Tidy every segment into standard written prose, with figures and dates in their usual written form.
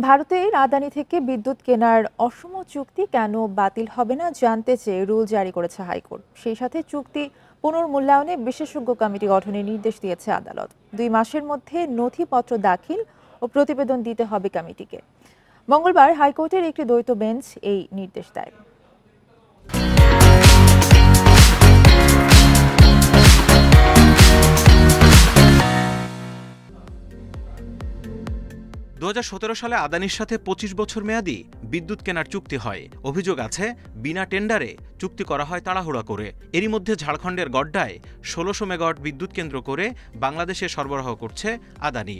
ভারতের আদানি থেকে বিদ্যুৎ কেনার অসম চুক্তি কেন বাতিল হবে না জানতে চেয়ে রুল জারি করেছে হাইকোর্ট। সেই সাথে চুক্তি পুনর্মূল্যায়নে বিশেষজ্ঞ কমিটি গঠনের নির্দেশ দিয়েছে আদালত। 2 মাসের মধ্যে নথিপত্র দাখিল ও প্রতিবেদন দিতে হবে কমিটিকে। মঙ্গলবার হাইকোর্টের একটি দ্বৈত বেঞ্চ এই নির্দেশ দেয়। 2017 সালে আদানির সাথে 25 বছর মেয়াদী বিদ্যুৎ কেনার চুক্তি হয়। অভিযোগ আছে বিনা টেন্ডারে চুক্তি করা হয় তাড়াহুড়া করে। এরই মধ্যে ঝাড়খণ্ডের গড্ডায় 1600 মেগাওয়াট বিদ্যুৎ কেন্দ্র করে বাংলাদেশে সরবরাহ করছে আদানি।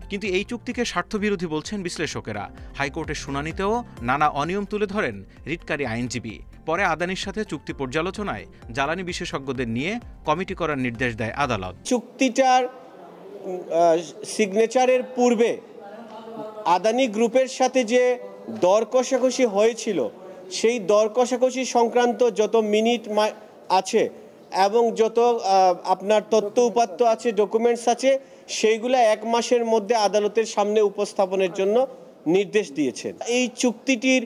কিন্তু এই চুক্তিকে স্বার্থবিরোধী বলছেন বিশ্লেষকেরা। হাইকোর্টের শুনানিতেও নানা অনিয়ম তুলে ধরেন রিটকারী আইনজীবী। পরে আদানির সাথে চুক্তি পর্যালোচনায় জ্বালানি বিশেষজ্ঞদের নিয়ে কমিটি করার নির্দেশ দেয় আদালত। চুক্তিটার সিগনেচারের পূর্বে আদানি গ্রুপের সাথে যে দর কষাকষি হয়েছিল, সেই দর কষাকষি সংক্রান্ত যত মিনিট আছে এবং যত আপনার তথ্য উপাত্ত আছে, ডকুমেন্টস আছে, সেইগুলা 1 মাসের মধ্যে আদালতের সামনে উপস্থাপনের জন্য নির্দেশ দিয়েছেন। এই চুক্তিটির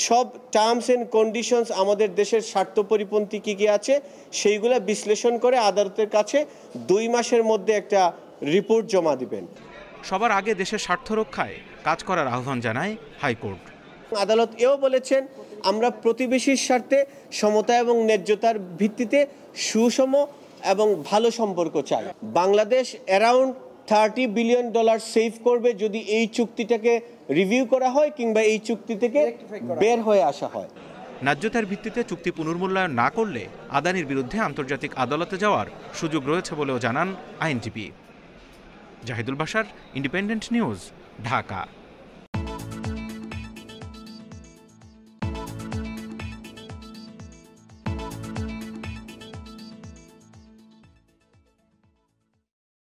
সব টার্মস এন্ড কন্ডিশনস আমাদের দেশের স্বার্থ পরিপন্থী কী কী আছে সেইগুলা বিশ্লেষণ করে আদালতের কাছে 2 মাসের মধ্যে একটা রিপোর্ট জমা দিবেন। সবার আগে দেশের স্বার্থ রক্ষায় কাজ করার আহ্বান জানায় হাইকোর্ট। আদালত এও বলেছেন, আমরা প্রতিবেশীর স্বার্থে সমতা এবং ন্যায্যতার ভিত্তিতে সুষম এবং ভালো সম্পর্ক চাই। বাংলাদেশ অ্যারাউন্ড $30 বিলিয়ন সেভ করবে যদি এই চুক্তিটাকে রিভিউ করা হয় কিংবা এই চুক্তি থেকে বের হয়ে আসা হয়। ন্যায্যতার ভিত্তিতে চুক্তি পুনর্মূল্যায়ন না করলে আদানির বিরুদ্ধে আন্তর্জাতিক আদালতে যাওয়ার সুযোগ রয়েছে বলেও জানান আইনজীবী। Zahidul Bashar, Independent News, Dhaka.